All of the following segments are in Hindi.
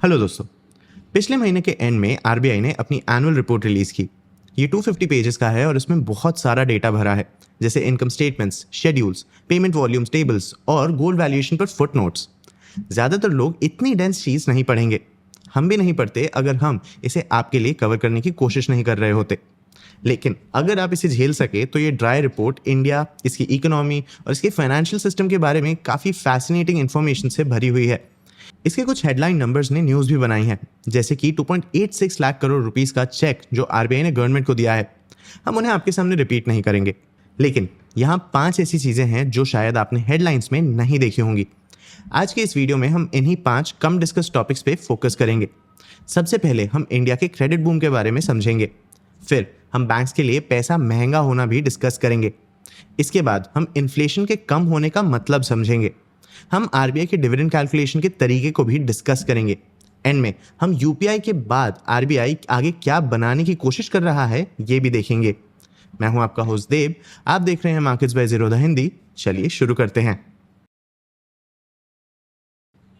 हेलो दोस्तों। पिछले महीने के एंड में आरबीआई ने अपनी एनुअल रिपोर्ट रिलीज की। ये 250 पेजेस का है और इसमें बहुत सारा डेटा भरा है, जैसे income statements, schedules, payment volumes tables और गोल्ड वैल्यूएशन पर फुट नोट्स। ज़्यादातर लोग इतनी डेंस चीज़ नहीं पढ़ेंगे। हम भी नहीं पढ़ते अगर हम इसे आपके लिए कवर करने की कोशिश नहीं कर रहे होते। लेकिन अगर आप इसे झेल सके तो ये ड्राई रिपोर्ट इंडिया, इसकी इकोनॉमी और इसके फाइनेंशियल सिस्टम के बारे में काफ़ी फैसिनेटिंग इन्फॉर्मेशन से भरी हुई है। इसके कुछ हेडलाइन नंबर्स ने न्यूज़ भी बनाई है, जैसे कि 2.86 लाख करोड़ रुपीस का चेक जो आरबीआई ने गवर्नमेंट को दिया है। हम उन्हें आपके सामने रिपीट नहीं करेंगे, लेकिन यहाँ 5 ऐसी चीज़ें हैं जो शायद आपने हेडलाइंस में नहीं देखी होंगी। आज के इस वीडियो में हम इन्हीं 5 कम डिस्कस टॉपिक्स पे फोकस करेंगे। सबसे पहले हम इंडिया के क्रेडिट बूम के बारे में समझेंगे। फिर हम बैंक्स के लिए पैसा महंगा होना भी डिस्कस करेंगे। इसके बाद हम इन्फ्लेशन के कम होने का मतलब समझेंगे। हम आरबीआई के डिविडेंड कैलकुलेशन के तरीके को भी डिस्कस करेंगे। एंड में हम यूपीआई के बाद आरबीआई आगे क्या बनाने की कोशिश कर रहा है ये भी देखेंगे। मैं हूं आपका होस्ट देव, आप देख रहे हैं मार्केट्स बाय ज़ीरोधा हिंदी। चलिए शुरू करते हैं।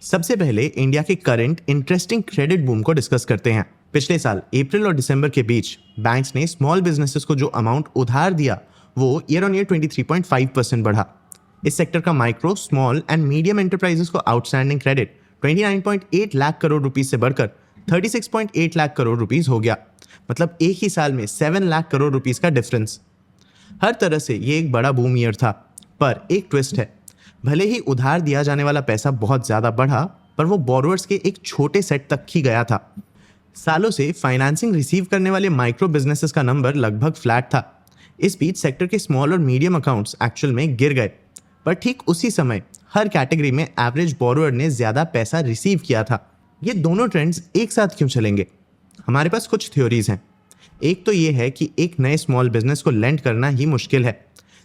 सबसे पहले इंडिया के करंट इंटरेस्टिंग क्रेडिट बूम को डिस्कस करते हैं। पिछले साल अप्रैल और दिसंबर के बीच बैंक्स ने स्मॉल बिजनेसेस को जो अमाउंट उधार दिया वो ईयर ऑन ईयर 23.5% बढ़ा। इस सेक्टर का micro, small and medium enterprises को outstanding credit 29.8 lakh crore rupees से बढ़कर 36.8 लाख करोड़ रुपीस हो गया। मतलब एक ही साल में 7 लाख करोड़ रुपीस का डिफरेंस। हर तरह से ये एक बड़ा बूम ईयर था, पर एक ट्विस्ट है। भले ही उधार दिया जाने वाला पैसा बहुत ज़्यादा बढ़ा, पर वो बोरोअर्स के एक छोटे सेट तक ही गया था। सालों से फाइनेंसिंग रिसीव करने वाले माइक्रो बिजनेसेस का नंबर लगभग फ्लैट था। इस बीच सेक्टर के स्मॉल और मीडियम अकाउंट्स एक्चुअल में गिर गए, पर ठीक उसी समय हर कैटेगरी में एवरेज बोरोअर ने ज़्यादा पैसा रिसीव किया था। ये दोनों ट्रेंड्स एक साथ क्यों चलेंगे? हमारे पास कुछ थ्योरीज हैं। एक तो ये है कि एक नए स्मॉल बिजनेस को लेंड करना ही मुश्किल है।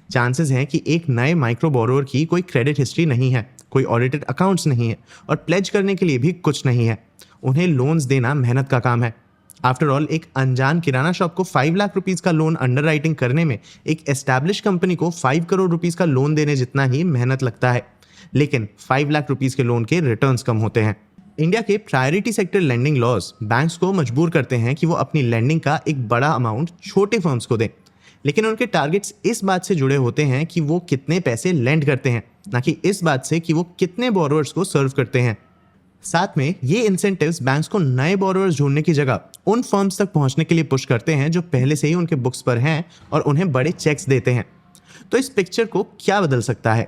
चांसेस हैं कि एक नए माइक्रो बोरोअर की कोई क्रेडिट हिस्ट्री नहीं है, कोई ऑडिटेड अकाउंट्स नहीं है और प्लेज करने के लिए भी कुछ नहीं है। उन्हें लोन्स देना मेहनत का काम है। आफ्टर ऑल, एक अनजान किराना शॉप को 5 लाख रुपीस का लोन अंडरराइटिंग करने में एक एस्टैब्लिश कंपनी को 5 करोड़ रुपीस का लोन देने जितना ही मेहनत लगता है। लेकिन 5 लाख रुपीस के लोन के रिटर्न्स कम होते हैं। इंडिया के priority sector lending laws banks को मजबूर करते हैं कि वो अपनी लेंडिंग का एक बड़ा अमाउंट छोटे फर्म्स को दें, लेकिन उनके टारगेट्स इस बात से जुड़े होते हैं कि वो कितने पैसे लेंड करते हैं, ना कि इस बात से कि वो कितने बोरोअर्स को सर्व करते हैं। साथ में ये इंसेंटिव्स बैंक्स को नए बोरोअर्स ढूंढने की जगह उन फर्म्स तक पहुंचने के लिए पुश करते हैं जो पहले से ही उनके बुक्स पर हैं और उन्हें बड़े चेक्स देते हैं। तो इस पिक्चर को क्या बदल सकता है?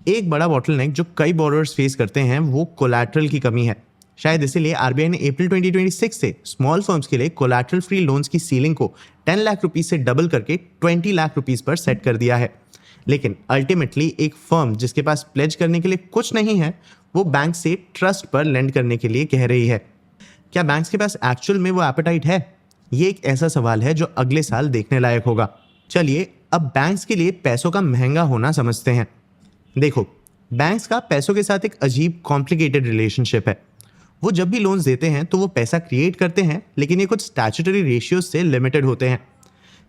एक बड़ा बॉटलनेक जो कई बोरोअर्स फेस करते हैं वो कोलैटरल की कमी है। शायद इसीलिए आरबीआई ने अप्रैल 2026 से स्मॉल फर्म्स के लिए कोलैटरल फ्री लोन्स की सीलिंग को 10 लाख रुपीस से डबल करके 20 लाख रुपीस पर सेट कर दिया है। लेकिन अल्टीमेटली एक फर्म जिसके पास प्लेज करने के लिए कुछ नहीं है, वो बैंक से ट्रस्ट पर लेंड करने के लिए कह रही है। क्या बैंक्स के पास एक्चुअल में वो एपेटाइट है? ये एक ऐसा सवाल है जो अगले साल देखने लायक होगा। चलिए अब बैंक्स के लिए पैसों का महंगा होना समझते हैं। देखो, बैंक्स का पैसों के साथ एक अजीब कॉम्प्लिकेटेड रिलेशनशिप है। वो जब भी लोन्स देते हैं तो वो पैसा क्रिएट करते हैं, लेकिन ये कुछ स्टैट्यूटरी रेशियोज से लिमिटेड होते हैं।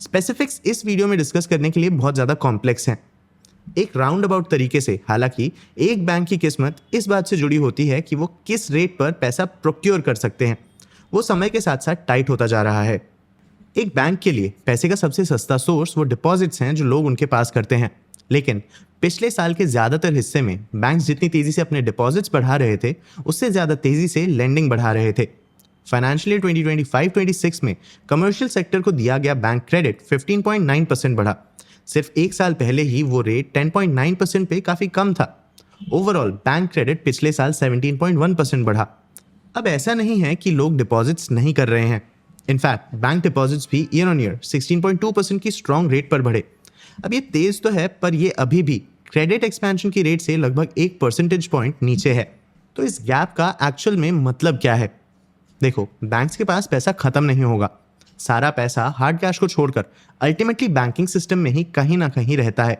स्पेसिफिक्स इस वीडियो में डिस्कस करने के लिए बहुत ज़्यादा कॉम्प्लेक्स हैं। एक राउंड अबाउट तरीके से, हालांकि एक बैंक की किस्मत इस बात से जुड़ी होती है कि वो किस रेट पर पैसा प्रोक्योर कर सकते हैं। वो समय के साथ साथ टाइट होता जा रहा है। एक बैंक के लिए पैसे का सबसे सस्ता सोर्स वो डिपॉजिट्स हैं जो लोग उनके पास करते हैं। लेकिन पिछले साल के ज़्यादातर हिस्से में बैंक्स जितनी तेज़ी से अपने डिपॉजिट्स बढ़ा रहे थे, उससे ज़्यादा तेज़ी से लेंडिंग बढ़ा रहे थे। फाइनेंशियल ईयर 2025-26 में कमर्शियल सेक्टर को दिया गया बैंक क्रेडिट 15.9% बढ़ा। सिर्फ एक साल पहले ही वो रेट 10.9% पे काफ़ी कम था। ओवरऑल बैंक क्रेडिट पिछले साल 17.1% बढ़ा। अब ऐसा नहीं है कि लोग डिपॉजिट्स नहीं कर रहे हैं। इनफैक्ट बैंक डिपॉजिट्स भी ईयर ऑन ईयर 16.2% की स्ट्रॉन्ग रेट पर बढ़े। अब ये तेज़ तो है, पर ये अभी भी क्रेडिट एक्सपेंशन की रेट से लगभग 1 परसेंटेज पॉइंट नीचे है। तो इस गैप का एक्चुअल में मतलब क्या है? देखो, बैंक्स के पास पैसा खत्म नहीं होगा। सारा पैसा हार्ड कैश को छोड़कर अल्टीमेटली बैंकिंग सिस्टम में ही कहीं ना कहीं रहता है।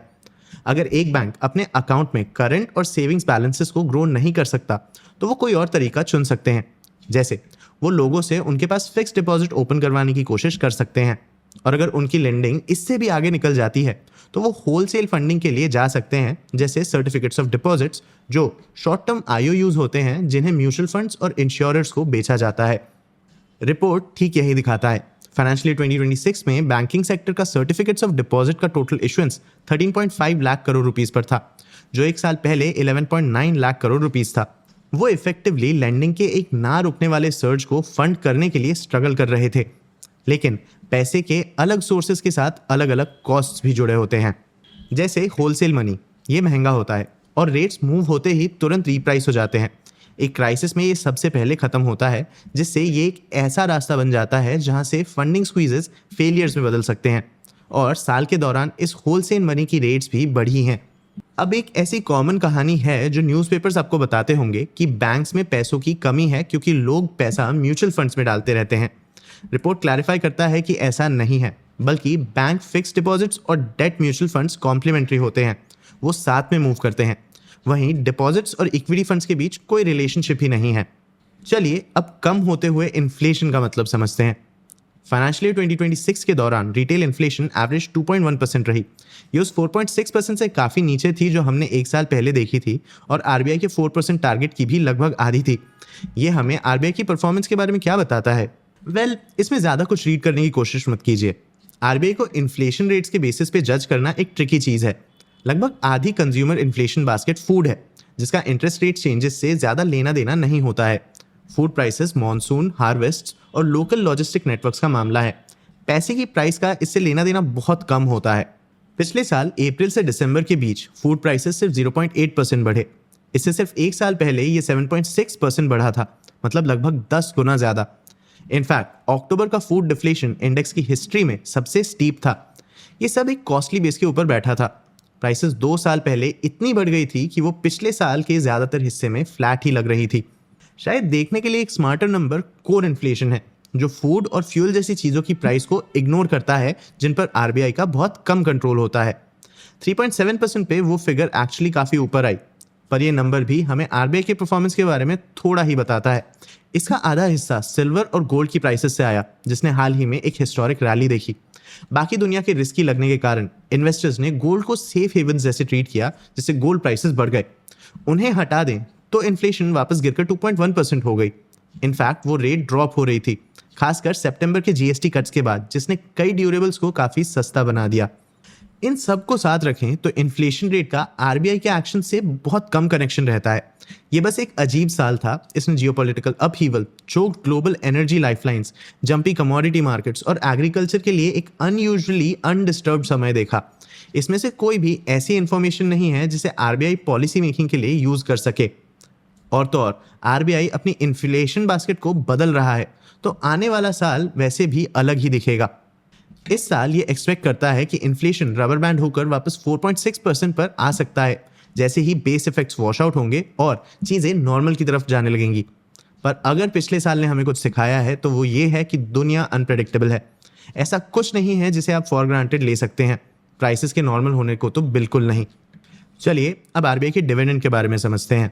अगर एक बैंक अपने अकाउंट में करंट और सेविंग्स बैलेंसेस को ग्रो नहीं कर सकता, तो वो कोई और तरीका चुन सकते हैं। जैसे वो लोगों से उनके पास फिक्स डिपॉजिट ओपन करवाने की कोशिश कर सकते हैं। और अगर उनकी लेंडिंग इससे भी आगे निकल जाती है तो वो होलसेल फंडिंग के लिए जा सकते हैं, जैसे सर्टिफिकेट्स ऑफ डिपॉजिट्स जो शॉर्ट टर्म आईओयूज होते हैं जिन्हें म्यूचुअल फंड्स और इंश्योरर्स को बेचा जाता है। रिपोर्ट ठीक यही दिखाता है। फाइनेंशियल ईयर 2026 में बैंकिंग सेक्टर का सर्टिफिकेट्स ऑफ डिपॉजिट का total issuance 13.5 lakh crore rupees पर था, जो एक साल पहले 11.9 लाख करोड़ रुपीस था। वो इफेक्टिवली लैंडिंग के एक ना रुकने वाले सर्ज को फंड करने के लिए स्ट्रगल कर रहे थे। लेकिन पैसे के अलग सोर्सेज के साथ अलग अलग कॉस्ट्स भी जुड़े होते हैं, जैसे होलसेल मनी, ये महंगा होता है और रेट्स मूव होते ही तुरंत रीप्राइस हो जाते हैं। एक क्राइसिस में ये सबसे पहले खत्म होता है, जिससे ये एक ऐसा रास्ता बन जाता है जहां से फंडिंग स्क्वीजेस फेलियर्स में बदल सकते हैं। और साल के दौरान इस होलसेल मनी की रेट्स भी बढ़ी हैं। अब एक ऐसी कॉमन कहानी है जो न्यूज़पेपर्स आपको बताते होंगे कि बैंक्स में पैसों की कमी है क्योंकि लोग पैसा म्यूचुअल फंड्स में डालते रहते हैं। रिपोर्ट क्लैरिफाई करता है कि ऐसा नहीं है, बल्कि बैंक फिक्स्ड डिपॉजिट्स और डेट म्यूचुअल फंड्स कॉम्प्लीमेंट्री होते हैं, वो साथ में मूव करते हैं। वहीं डिपॉजिट्स और इक्विटी फंड्स के बीच कोई रिलेशनशिप ही नहीं है। चलिए अब कम होते हुए इन्फ्लेशन का मतलब समझते हैं। फाइनेंशियल ईयर 2026 के दौरान रिटेल इन्फ्लेशन एवरेज 2.1% रही। ये उस 4.6% से काफ़ी नीचे थी जो हमने एक साल पहले देखी थी, और आरबीआई के 4% टारगेट की भी लगभग आधी थी। ये हमें आरबीआई की परफॉर्मेंस के बारे में क्या बताता है? इसमें ज़्यादा कुछ रीड करने की कोशिश मत कीजिए। आरबीआई को इन्फ्लेशन रेट्स के बेसिस पे जज करना एक ट्रिकी चीज़ है। लगभग आधी कंज्यूमर इन्फ्लेशन बास्केट फूड है, जिसका इंटरेस्ट रेट चेंजेस से ज़्यादा लेना देना नहीं होता है। फूड प्राइसेस मॉनसून, हार्वेस्ट और लोकल लॉजिस्टिक नेटवर्क्स का मामला है। पैसे की प्राइस का इससे लेना देना बहुत कम होता है। पिछले साल अप्रैल से दिसंबर के बीच फूड प्राइसेस सिर्फ 0.8% बढ़े। इससे सिर्फ एक साल पहले ये 7.6% बढ़ा था, मतलब लगभग 10 गुना ज़्यादा। इनफैक्ट अक्टूबर का फूड डिफ्लेशन इंडेक्स की हिस्ट्री में सबसे स्टीप था। ये सब एक कॉस्टली बेस के ऊपर बैठा था। प्राइसेस 2 साल पहले इतनी बढ़ गई थी कि वो पिछले साल के ज़्यादातर हिस्से में फ्लैट ही लग रही थी। शायद देखने के लिए एक स्मार्टर नंबर कोर इन्फ्लेशन है, जो फूड और फ्यूल जैसी चीज़ों की प्राइस को इग्नोर करता है, जिन पर आरबीआई का बहुत कम कंट्रोल होता है। 3.7% पे वो फिगर एक्चुअली काफ़ी ऊपर आई, पर ये नंबर भी हमें आरबीआई के परफॉर्मेंस के बारे में थोड़ा ही बताता है। इसका आधा हिस्सा सिल्वर और गोल्ड की प्राइसेस से आया, जिसने हाल ही में एक हिस्टोरिक रैली देखी। बाकी दुनिया के रिस्की लगने के कारण इन्वेस्टर्स ने गोल्ड को सेफ हेवन जैसे ट्रीट किया, जिससे गोल्ड प्राइसेस बढ़ गए। उन्हें हटा दें तो इन्फ्लेशन वापस गिरकर 2.1% हो गई। इनफैक्ट वो रेट ड्रॉप हो रही थी, खासकर सितंबर के जीएसटी कट्स के बाद, जिसने कई ड्यूरेबल्स को काफ़ी सस्ता बना दिया। इन सब को साथ रखें तो इन्फ्लेशन रेट का आरबीआई के एक्शन से बहुत कम कनेक्शन रहता है। ये बस एक अजीब साल था। इसने geopolitical upheaval, choked global energy lifelines, jumpy commodity markets और एग्रीकल्चर के लिए एक अनयूजुअली अनडिस्टर्ब्ड समय देखा। इसमें से कोई भी ऐसी इंफॉर्मेशन नहीं है जिसे आरबीआई पॉलिसी मेकिंग के लिए यूज कर सके। और तो और आरबीआई अपनी इन्फ्लेशन बास्केट को बदल रहा है, तो आने वाला साल वैसे भी अलग ही दिखेगा। इस साल ये एक्सपेक्ट करता है कि इन्फ्लेशन रबर बैंड होकर वापस 4.6% पर आ सकता है, जैसे ही बेस इफेक्ट्स वॉश आउट होंगे और चीज़ें नॉर्मल की तरफ जाने लगेंगी। पर अगर पिछले साल ने हमें कुछ सिखाया है तो वो ये है कि दुनिया अनप्रेडिक्टेबल है। ऐसा कुछ नहीं है जिसे आप फॉर ग्रांटेड ले सकते हैं। प्राइसेस के नॉर्मल होने को तो बिल्कुल नहीं। चलिए अब आरबीआई के डिविडेंड के बारे में समझते हैं।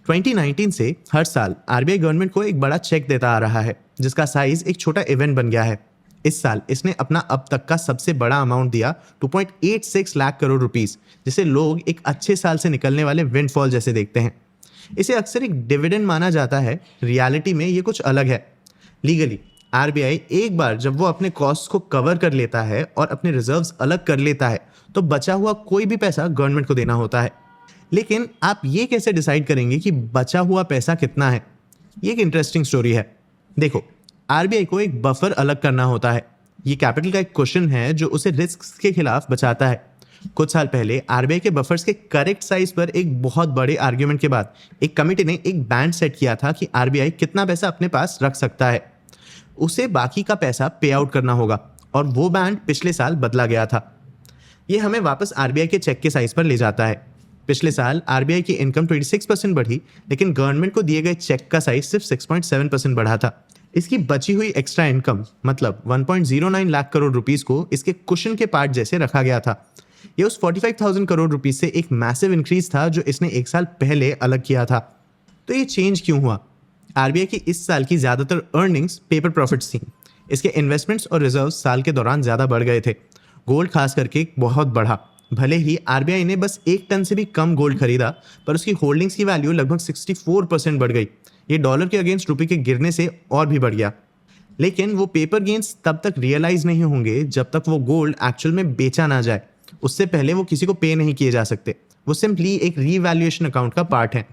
2019 से हर साल आरबीआई गवर्नमेंट को एक बड़ा चेक देता आ रहा है, जिसका साइज एक छोटा इवेंट बन गया है। इस साल इसने अपना अब तक का सबसे बड़ा अमाउंट दिया, 2.86 लाख करोड़ रुपीस, जिसे लोग एक अच्छे साल से निकलने वाले विंडफॉल जैसे देखते हैं। इसे अक्सर एक डिविडेंड माना जाता है, रियलिटी में ये कुछ अलग है। लीगली आरबीआई एक बार जब वो अपने कॉस्ट को कवर कर लेता है और अपने रिजर्व्स अलग कर लेता है, तो बचा हुआ कोई भी पैसा गवर्नमेंट को देना होता है। लेकिन आप ये कैसे डिसाइड करेंगे कि बचा हुआ पैसा कितना है? ये एक इंटरेस्टिंग स्टोरी है। देखो, आरबीआई को एक बफर अलग करना होता है। ये कैपिटल का एक क्वेश्चन है जो उसे रिस्क के खिलाफ बचाता है। कुछ साल पहले आरबीआई के बफर्स के करेक्ट साइज पर एक बहुत बड़े आर्ग्यूमेंट के बाद एक कमेटी ने एक बैंड सेट किया था कि आरबीआई कितना पैसा अपने पास रख सकता है। उसे बाकी का पैसा पे आउट करना होगा, और वो बैंड पिछले साल बदला गया था। ये हमें वापस आरबीआई के चेक के साइज पर ले जाता है। पिछले साल आरबीआई की इनकम 26% बढ़ी, लेकिन गवर्नमेंट को दिए गए चेक का साइज सिर्फ 6.7% बढ़ा था। इसकी बची हुई एक्स्ट्रा इनकम मतलब 1.09 लाख करोड़ रुपीस को इसके कुशन के पार्ट जैसे रखा गया था। ये उस 45,000 करोड़ रुपीस से एक मैसिव इंक्रीज था जो इसने एक साल पहले अलग किया था। तो ये चेंज क्यों हुआ? आरबीआई की इस साल की ज़्यादातर अर्निंग्स पेपर प्रॉफिट्स थी। इसके इन्वेस्टमेंट्स और रिजर्व साल के दौरान ज़्यादा बढ़ गए थे। गोल्ड खास करके बहुत बढ़ा। भले ही आरबीआई ने बस 1 टन से भी कम गोल्ड खरीदा, पर उसकी होल्डिंग्स की वैल्यू लगभग 64% बढ़ गई। ये डॉलर के अगेंस्ट रुपये के गिरने से और भी बढ़ गया। लेकिन वो पेपर गेन्स तब तक रियलाइज नहीं होंगे जब तक वो गोल्ड एक्चुअल में बेचा ना जाए। उससे पहले वो किसी को पे नहीं किए जा सकते। वो सिंपली एक रीवैल्यूएशन अकाउंट का पार्ट है।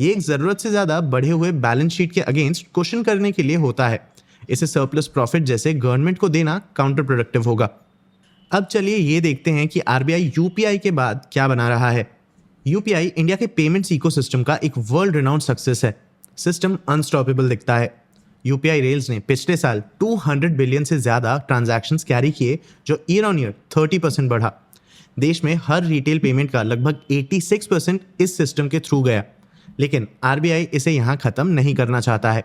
ये एक ज़रूरत से ज़्यादा बढ़े हुए बैलेंस शीट के अगेंस्ट क्वेश्चन करने के लिए होता है। इसे सरप्लस प्रॉफिट जैसे गवर्नमेंट को देना काउंटर प्रोडक्टिव होगा। अब चलिए ये देखते हैं कि आरबीआई यूपीआई के बाद क्या बना रहा है। यूपीआई इंडिया के पेमेंट्स इकोसिस्टम का एक वर्ल्ड रिनाउंड सक्सेस है। सिस्टम अनस्टॉपेबल दिखता है। यूपीआई रेल्स ने पिछले साल 200 बिलियन से ज़्यादा ट्रांजैक्शंस कैरी किए, जो ईयर ऑन ईयर 30% बढ़ा। देश में हर रिटेल पेमेंट का लगभग 86% इस सिस्टम के थ्रू गया। लेकिन आरबीआई इसे यहाँ ख़त्म नहीं करना चाहता है।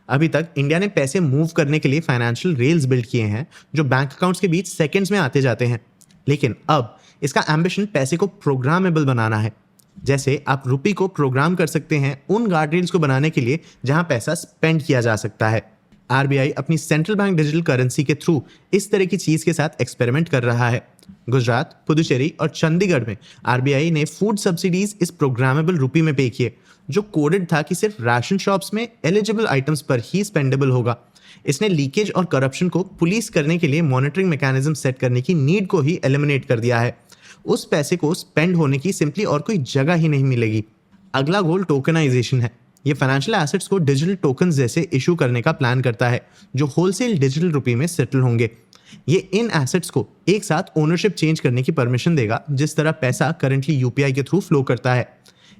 अभी तक इंडिया ने पैसे मूव करने के लिए फाइनेंशियल रेल्स बिल्ड किए हैं, जो बैंक अकाउंट्स के बीच सेकंड्स में आते जाते हैं। लेकिन अब इसका एम्बिशन पैसे को प्रोग्रामेबल बनाना है। जैसे आप रुपये को प्रोग्राम कर सकते हैं उन गार्ड रेल्स को बनाने के लिए जहां पैसा स्पेंड किया जा सकता है। आरबीआई अपनी सेंट्रल बैंक डिजिटल करेंसी के थ्रू इस तरह की चीज़ के साथ एक्सपेरिमेंट कर रहा है। गुजरात, पुदुचेरी और चंडीगढ़ में आरबीआई ने फूड सब्सिडीज इस प्रोग्रामेबल रुपये में पे किए, जो कोडेड था कि सिर्फ राशन शॉप्स में एलिजिबल आइटम्स पर ही स्पेंडेबल होगा। इसने लीकेज और करप्शन को पुलिस करने के लिए मॉनिटरिंग मैकेनिज्म सेट करने की नीड को ही एलिमिनेट कर दिया है। उस पैसे को स्पेंड होने की सिंपली और कोई जगह ही नहीं मिलेगी। अगला गोल टोकनाइजेशन है। ये फाइनेंशियल एसेट्स को डिजिटल टोकन जैसे इशू करने का प्लान करता है, जो होलसेल डिजिटल रुपये में सेटल होंगे। ये इन एसेट्स को एक साथ ओनरशिप चेंज करने की परमिशन देगा, जिस तरह पैसा करंटली यूपीआई के थ्रू फ्लो करता है।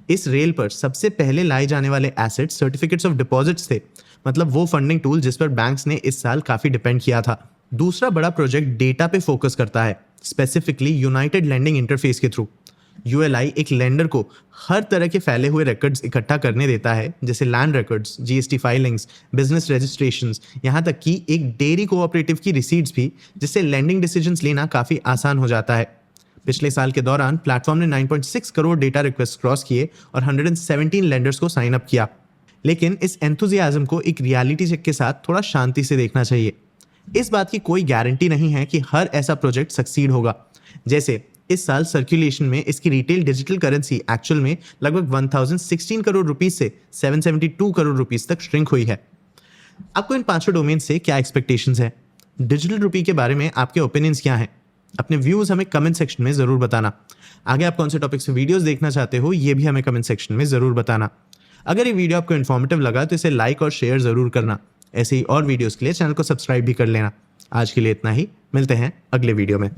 इस रेल पर सबसे पहले लाए जाने वाले एसेट्स सर्टिफिकेट्स ऑफ डिपॉजिट्स थे, मतलब वो फंडिंग टूल जिस पर बैंक्स ने इस साल काफ़ी डिपेंड किया था। दूसरा बड़ा प्रोजेक्ट डेटा पे फोकस करता है, स्पेसिफिकली यूनाइटेड लैंडिंग इंटरफेस के थ्रू। यूएलआई एक लेंडर को हर तरह के फैले हुए रिकॉर्ड्स इकट्ठा करने देता है, जैसे land records, GST filings, business registrations, यहाँ तक कि एक डेयरी कोऑपरेटिव की रिसीट्स भी, जिससे लैंडिंग डिसीजंस लेना काफ़ी आसान हो जाता है। पिछले साल के दौरान प्लेटफॉर्म ने 9.6 करोड़ डेटा रिक्वेस्ट क्रॉस किए और 117 लेंडर्स को साइन अप किया। लेकिन इस एंथुजियाज्म को एक रियलिटी चेक के साथ थोड़ा शांति से देखना चाहिए। इस बात की कोई गारंटी नहीं है कि हर ऐसा प्रोजेक्ट सक्सीड होगा। जैसे इस साल सर्कुलेशन में इसकी रिटेल डिजिटल करेंसी एक्चुअल में लगभग 1016 करोड़ रुपीस से 772 करोड़ रुपीस तक श्रिंक हुई है। आपको इन पांचों डोमेन से क्या एक्सपेक्टेशंस है? डिजिटल रुपये के बारे में आपके ओपिनियंस क्या हैं? अपने व्यूज़ हमें कमेंट सेक्शन में ज़रूर बताना। आगे आप कौन से टॉपिक्स पे वीडियोस देखना चाहते हो, ये भी हमें कमेंट सेक्शन में ज़रूर बताना। अगर ये वीडियो आपको इन्फॉर्मेटिव लगा तो इसे लाइक और शेयर ज़रूर करना। ऐसे ही और वीडियोस के लिए चैनल को सब्सक्राइब भी कर लेना। आज के लिए इतना ही, मिलते हैं अगले वीडियो में।